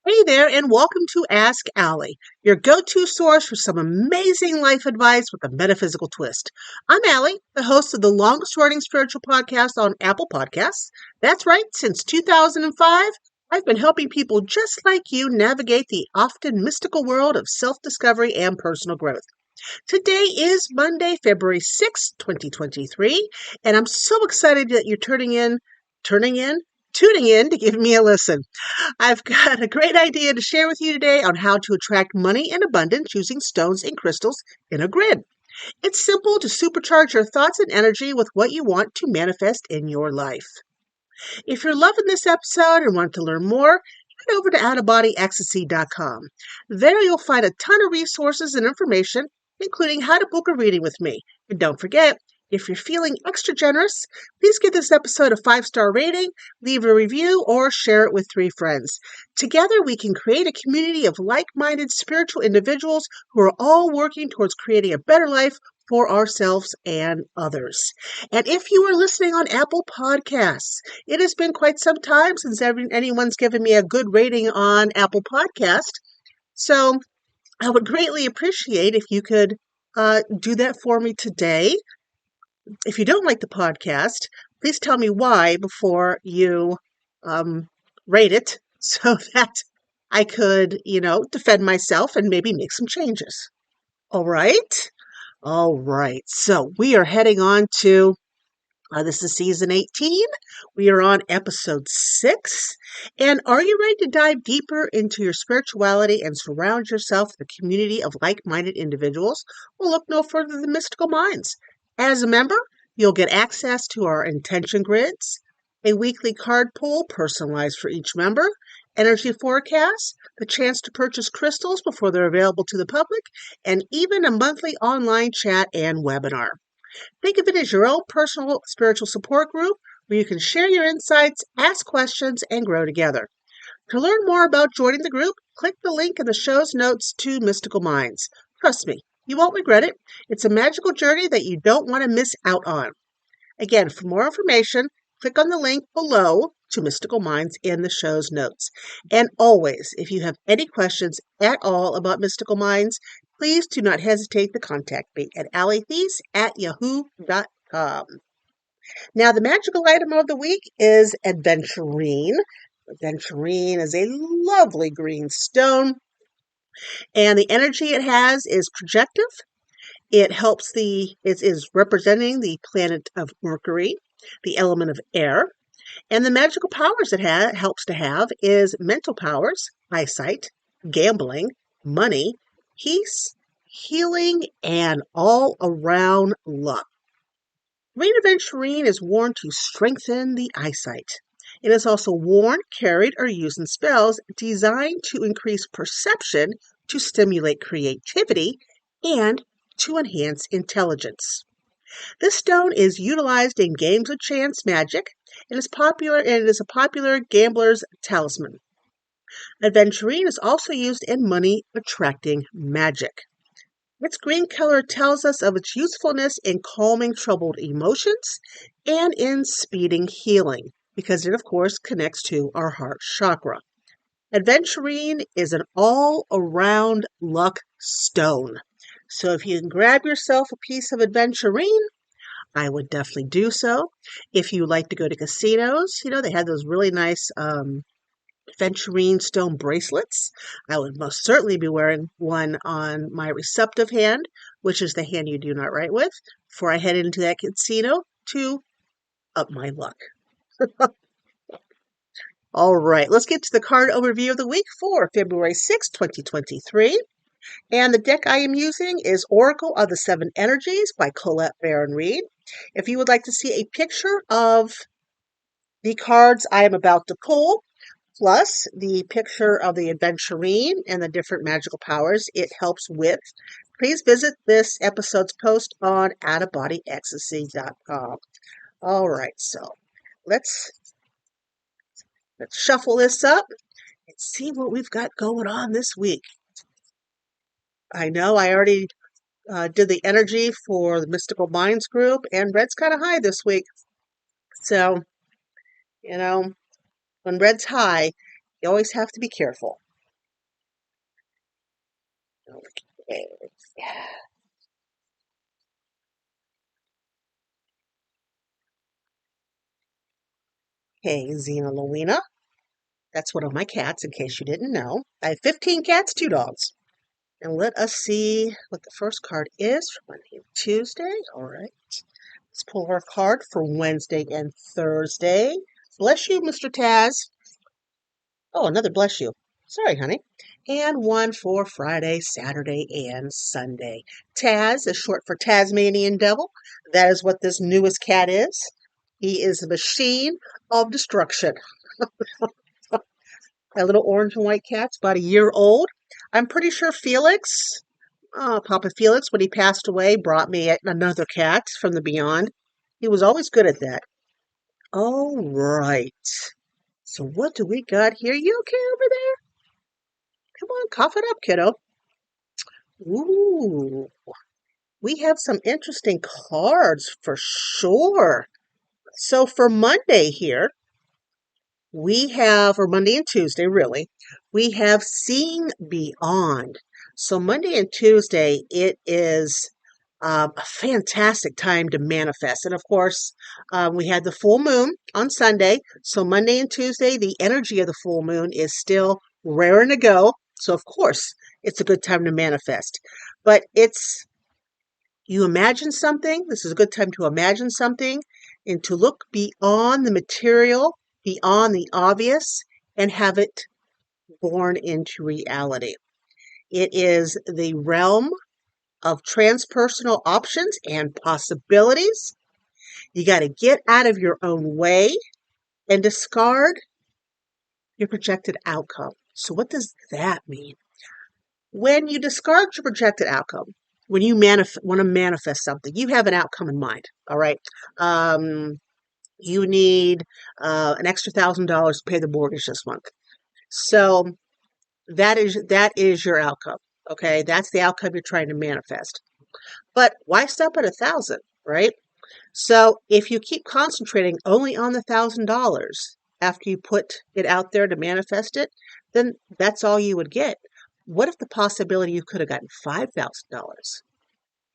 Hey there, and welcome to Ask Allie, your go-to source for some amazing life advice with a metaphysical twist. I'm Allie, the host of the longest-running spiritual podcast on Apple Podcasts. That's right, since 2005, I've been helping people just like you navigate the often mystical world of self-discovery and personal growth. Today is Monday, February 6th, 2023, and I'm so excited that you're tuning in to give me a listen. I've got a great idea to share with you today on how to attract money and abundance using stones and crystals in a grid. It's simple to supercharge your thoughts and energy with what you want to manifest in your life. If you're loving this episode and want to learn more, head over to outofbodyecstasy.com. There you'll find a ton of resources and information, including how to book a reading with me. And don't forget, if you're feeling extra generous, please give this episode a 5-star rating, leave a review, or share it with 3 friends. Together, we can create a community of like-minded spiritual individuals who are all working towards creating a better life for ourselves and others. And if you are listening on Apple Podcasts, it has been quite some time since anyone's given me a good rating on Apple Podcast. So I would greatly appreciate if you could do that for me today. If you don't like the podcast, please tell me why before you rate it so that I could, defend myself and maybe make some changes. All right. All right. So we are heading on to this is season 18. We are on episode 6. And are you ready to dive deeper into your spirituality and surround yourself with a community of like-minded individuals? Well, look no further than Mystical Minds. As a member, you'll get access to our intention grids, a weekly card pull personalized for each member, energy forecasts, the chance to purchase crystals before they're available to the public, and even a monthly online chat and webinar. Think of it as your own personal spiritual support group where you can share your insights, ask questions, and grow together. To learn more about joining the group, click the link in the show's notes to Mystical Minds. Trust me, you won't regret it. It's a magical journey that you don't want to miss out on. Again, for more information, click on the link below to Mystical Minds in the show's notes. And always, if you have any questions at all about Mystical Minds, please do not hesitate to contact me at alleythies@yahoo.com. Now, the magical item of the week is Aventurine. Aventurine is a lovely green stone, and the energy it has is projective. It is representing the planet of Mercury, the element of air, and the magical powers it helps to have is mental powers, eyesight, gambling, money, peace, healing, and all-around luck. Green Aventurine is worn to strengthen the eyesight. It is also worn, carried, or used in spells designed to increase perception, to stimulate creativity, and to enhance intelligence. This stone is utilized in games of chance magic and is a popular gambler's talisman. Aventurine is also used in money attracting magic. Its green color tells us of its usefulness in calming troubled emotions and in speeding healing, because it, of course, connects to our heart chakra. Aventurine is an all-around luck stone. So if you can grab yourself a piece of Aventurine, I would definitely do so. If you like to go to casinos, they have those really nice Aventurine stone bracelets. I would most certainly be wearing one on my receptive hand, which is the hand you do not write with, before I head into that casino to up my luck. All right, let's get to the card overview of the week for February 6, 2023. And the deck I am using is Oracle of the Seven Energies by Colette Baron Reed. If you would like to see a picture of the cards I am about to pull, plus the picture of the Aventurine and the different magical powers it helps with, please visit this episode's post on outofbodyecstasy.com. All right, so let's shuffle this up and see what we've got going on this week. I know I already did the energy for the Mystical Minds group, and red's kind of high this week. So, when red's high, you always have to be careful. Okay, Xena Lowena. That's one of my cats, in case you didn't know. I have 15 cats, 2 dogs. And let us see what the first card is for Monday and Tuesday. All right. Let's pull our card for Wednesday and Thursday. Bless you, Mr. Taz. Oh, another bless you. Sorry, honey. And one for Friday, Saturday, and Sunday. Taz is short for Tasmanian Devil. That is what this newest cat is. He is a machine of destruction. My little orange and white cat's about a year old. I'm pretty sure Felix, Papa Felix, when he passed away, brought me another cat from the beyond. He was always good at that. All right. So what do we got here? You okay over there? Come on, cough it up, kiddo. Ooh, we have some interesting cards for sure. So for Monday here, we have, or Monday and Tuesday, really, we have Seeing Beyond. So Monday and Tuesday, it is a fantastic time to manifest. And of course, we had the full moon on Sunday. So Monday and Tuesday, the energy of the full moon is still raring to go. So of course, it's a good time to manifest. But you imagine something. This is a good time to imagine something and to look beyond the material, beyond the obvious, and have it born into reality. It is the realm of transpersonal options and possibilities. You got to get out of your own way and discard your projected outcome. So, what does that mean? When you discard your projected outcome, when you want to manifest something, you have an outcome in mind. All right. You need an extra $1,000 to pay the mortgage this month. So that is your outcome. Okay, that's the outcome you're trying to manifest. But why stop at 1,000, right? So if you keep concentrating only on the $1,000 after you put it out there to manifest it, then that's all you would get. What if the possibility you could have gotten $5,000?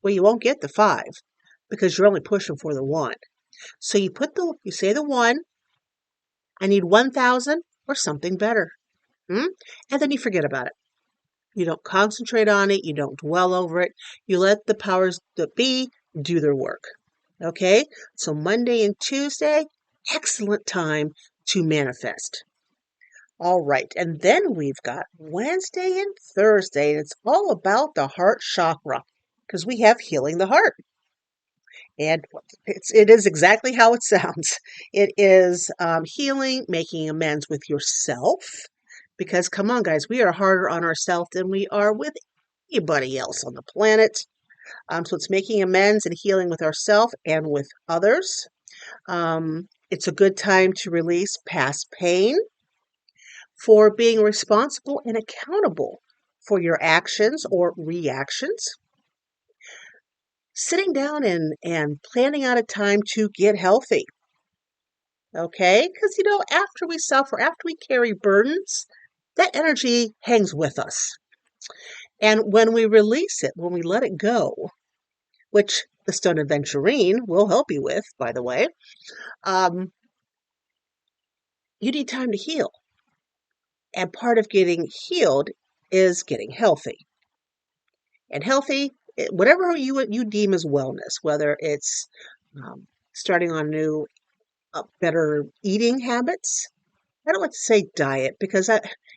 Well, you won't get the five because you're only pushing for the one. So you say the one, I need 1,000 or something better. And then you forget about it. You don't concentrate on it. You don't dwell over it. You let the powers that be do their work. Okay? So Monday and Tuesday, excellent time to manifest. All right. And then we've got Wednesday and Thursday. And it's all about the heart chakra because we have healing the heart. And it is exactly how it sounds. It is healing, making amends with yourself. Because come on, guys, we are harder on ourselves than we are with anybody else on the planet. So it's making amends and healing with ourselves and with others. It's a good time to release past pain for being responsible and accountable for your actions or reactions. Sitting down and planning out a time to get healthy. Okay? Because, after we suffer, after we carry burdens, that energy hangs with us. And when we release it, when we let it go, which the Stone Aventurine will help you with, by the way, you need time to heal. And part of getting healed is getting healthy. And healthy, whatever you deem as wellness, whether it's starting on new, better eating habits. I don't like to say diet because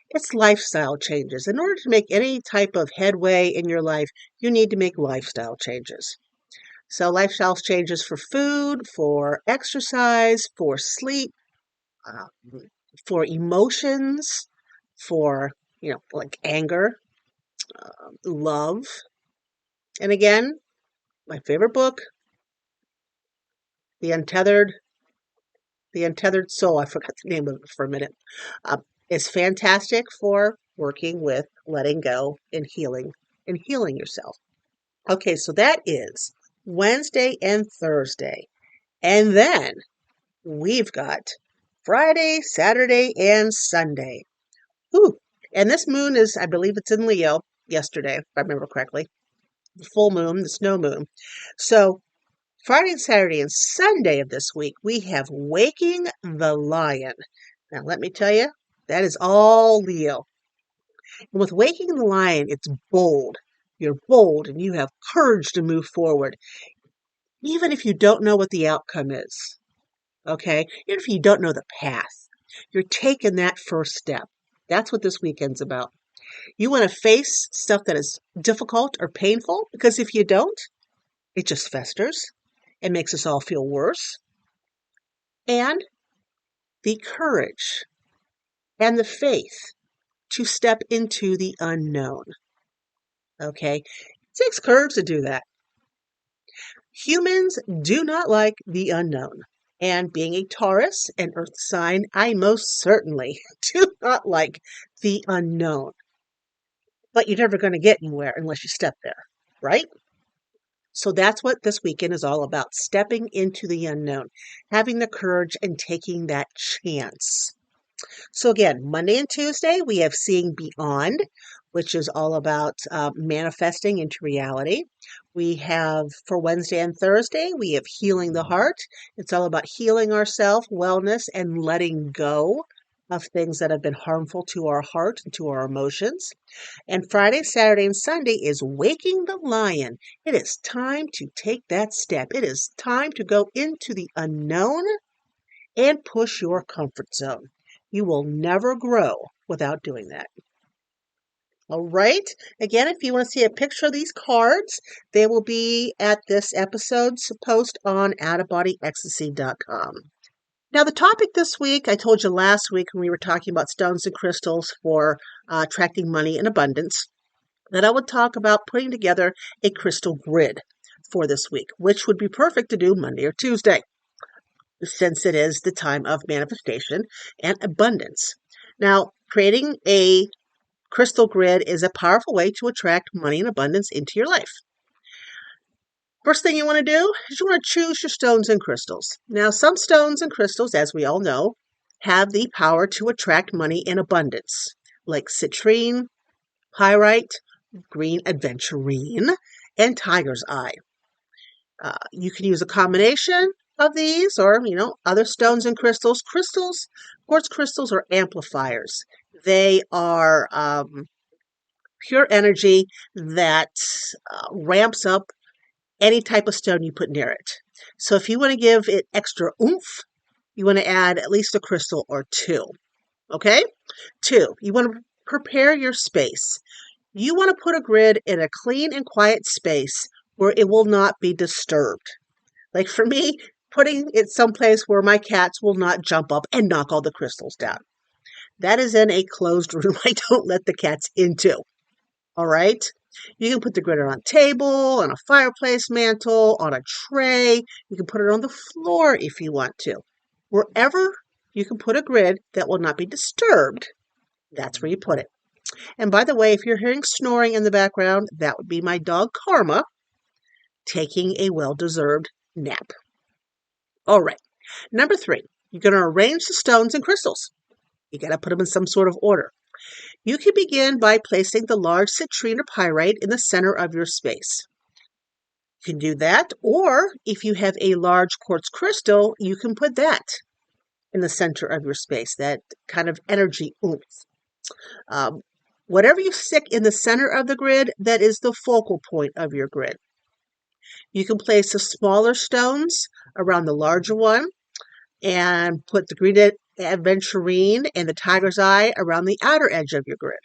it's lifestyle changes. In order to make any type of headway in your life, you need to make lifestyle changes. So lifestyle changes for food, for exercise, for sleep, for emotions, for, like anger, love. And again, my favorite book, The Untethered, The Untethered Soul, I forgot the name of it for a minute, is fantastic for working with letting go and healing yourself. Okay, so that is Wednesday and Thursday. And then we've got Friday, Saturday, and Sunday. Ooh, and this moon is, I believe it's in Leo. yesterday, if I remember correctly. The full moon, the snow moon. So Friday, Saturday, and Sunday of this week, we have Waking the Lion. Now, let me tell you, that is all Leo. And with Waking the Lion, it's bold. You're bold and you have courage to move forward, even if you don't know what the outcome is. Okay? Even if you don't know the path, you're taking that first step. That's what this weekend's about. You want to face stuff that is difficult or painful, because if you don't, it just festers. It makes us all feel worse. And the courage and the faith to step into the unknown. Okay? It takes courage to do that. Humans do not like the unknown. And being a Taurus, an earth sign, I most certainly do not like the unknown. But you're never going to get anywhere unless you step there, right? So that's what this weekend is all about, stepping into the unknown, having the courage and taking that chance. So again, Monday and Tuesday, we have Seeing Beyond, which is all about manifesting into reality. We have, for Wednesday and Thursday, we have Healing the Heart. It's all about healing ourselves, wellness, and letting go of things that have been harmful to our heart and to our emotions. And Friday, Saturday, and Sunday is Waking the Lion. It is time to take that step. It is time to go into the unknown and push your comfort zone. You will never grow without doing that. All right. Again, if you want to see a picture of these cards, they will be at this episode's post on outofbodyecstasy.com. Now, the topic this week, I told you last week when we were talking about stones and crystals for attracting money in abundance, that I would talk about putting together a crystal grid for this week, which would be perfect to do Monday or Tuesday, since it is the time of manifestation and abundance. Now, creating a crystal grid is a powerful way to attract money and abundance into your life. First thing you want to do is you want to choose your stones and crystals. Now, some stones and crystals, as we all know, have the power to attract money in abundance, like citrine, pyrite, green aventurine, and tiger's eye. You can use a combination of these or, other stones and crystals. Quartz crystals are amplifiers. They are pure energy that ramps up any type of stone you put near it. So if you want to give it extra oomph, you want to add at least a crystal or two. Okay? 2, you want to prepare your space. You want to put a grid in a clean and quiet space where it will not be disturbed. Like for me, putting it someplace where my cats will not jump up and knock all the crystals down. That is in a closed room I don't let the cats into. All right? You can put the grid on a table, on a fireplace mantle, on a tray. You can put it on the floor if you want to. Wherever you can put a grid that will not be disturbed, that's where you put it. And by the way, if you're hearing snoring in the background, that would be my dog Karma taking a well-deserved nap. All right. Number 3, you're going to arrange the stones and crystals. You got to put them in some sort of order. You can begin by placing the large citrine or pyrite in the center of your space. You can do that, or if you have a large quartz crystal, you can put that in the center of your space, that kind of energy oomph. Whatever you stick in the center of the grid, that is the focal point of your grid. You can place the smaller stones around the larger one and put the green aventurine and the tiger's eye around the outer edge of your grid.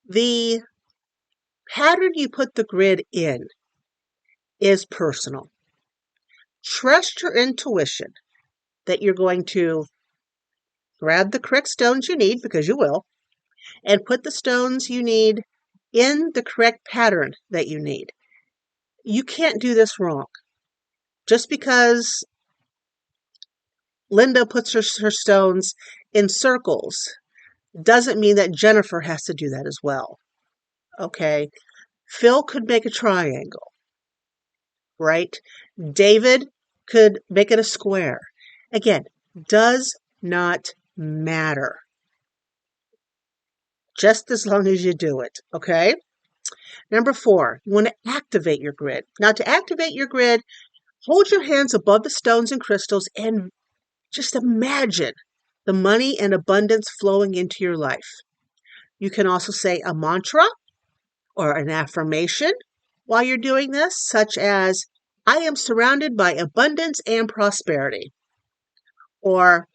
The pattern you put the grid in is personal. Trust your intuition that you're going to grab the correct stones you need, because you will, and put the stones you need in the correct pattern that you need. You can't do this wrong. Just because Linda puts her stones in circles doesn't mean that Jennifer has to do that as well. Okay? Phil could make a triangle, right? David could make it a square. Again, does not matter. Just as long as you do it, okay? Number 4, you want to activate your grid. Now, to activate your grid, hold your hands above the stones and crystals and just imagine the money and abundance flowing into your life. You can also say a mantra or an affirmation while you're doing this, such as, I am surrounded by abundance and prosperity, or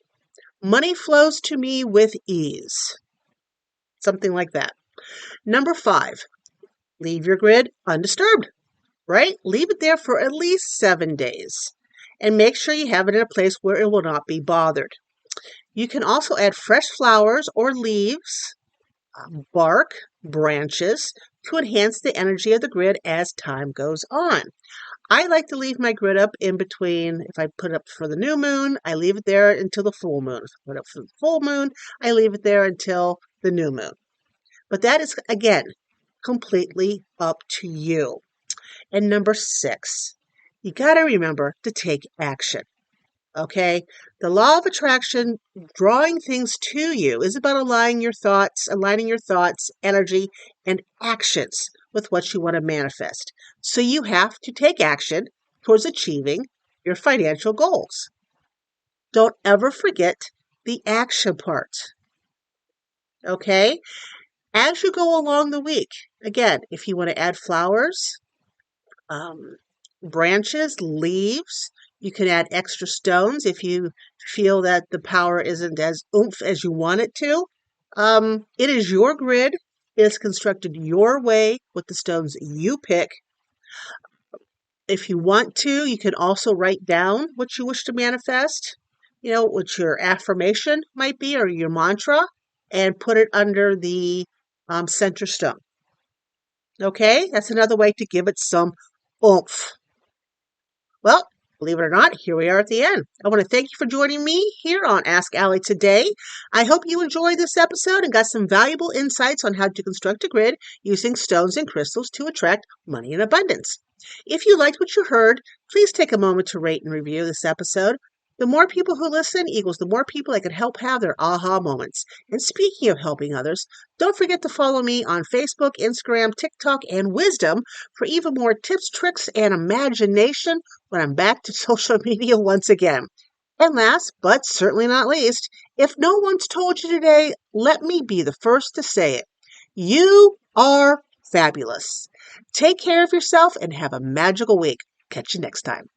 money flows to me with ease, something like that. Number 5, leave your grid undisturbed, right? Leave it there for at least 7 days and make sure you have it in a place where it will not be bothered. You can also add fresh flowers or leaves, bark, branches to enhance the energy of the grid as time goes on. I like to leave my grid up in between. If I put it up for the new moon, I leave it there until the full moon. If I put it up for the full moon, I leave it there until the new moon. But that is, again, completely up to you. And number 6, you got to remember to take action. Okay? The law of attraction, drawing things to you, is about aligning your thoughts, energy, and actions with what you want to manifest. So you have to take action towards achieving your financial goals. Don't ever forget the action part. Okay? As you go along the week, again, if you want to add flowers, branches, leaves, you can add extra stones if you feel that the power isn't as oomph as you want it to. It is your grid. It is constructed your way with the stones you pick. If you want to, you can also write down what you wish to manifest, what your affirmation might be or your mantra, and put it under the center stone. Okay, that's another way to give it some oomph. Well, believe it or not, here we are at the end. I want to thank you for joining me here on Ask Allie today. I hope you enjoyed this episode and got some valuable insights on how to construct a grid using stones and crystals to attract money in abundance. If you liked what you heard, please take a moment to rate and review this episode. The more people who listen equals the more people that can help have their aha moments. And speaking of helping others, don't forget to follow me on Facebook, Instagram, TikTok, and Wisdom for even more tips, tricks, and imagination when I'm back to social media once again. And last, but certainly not least, if no one's told you today, let me be the first to say it. You are fabulous. Take care of yourself and have a magical week. Catch you next time.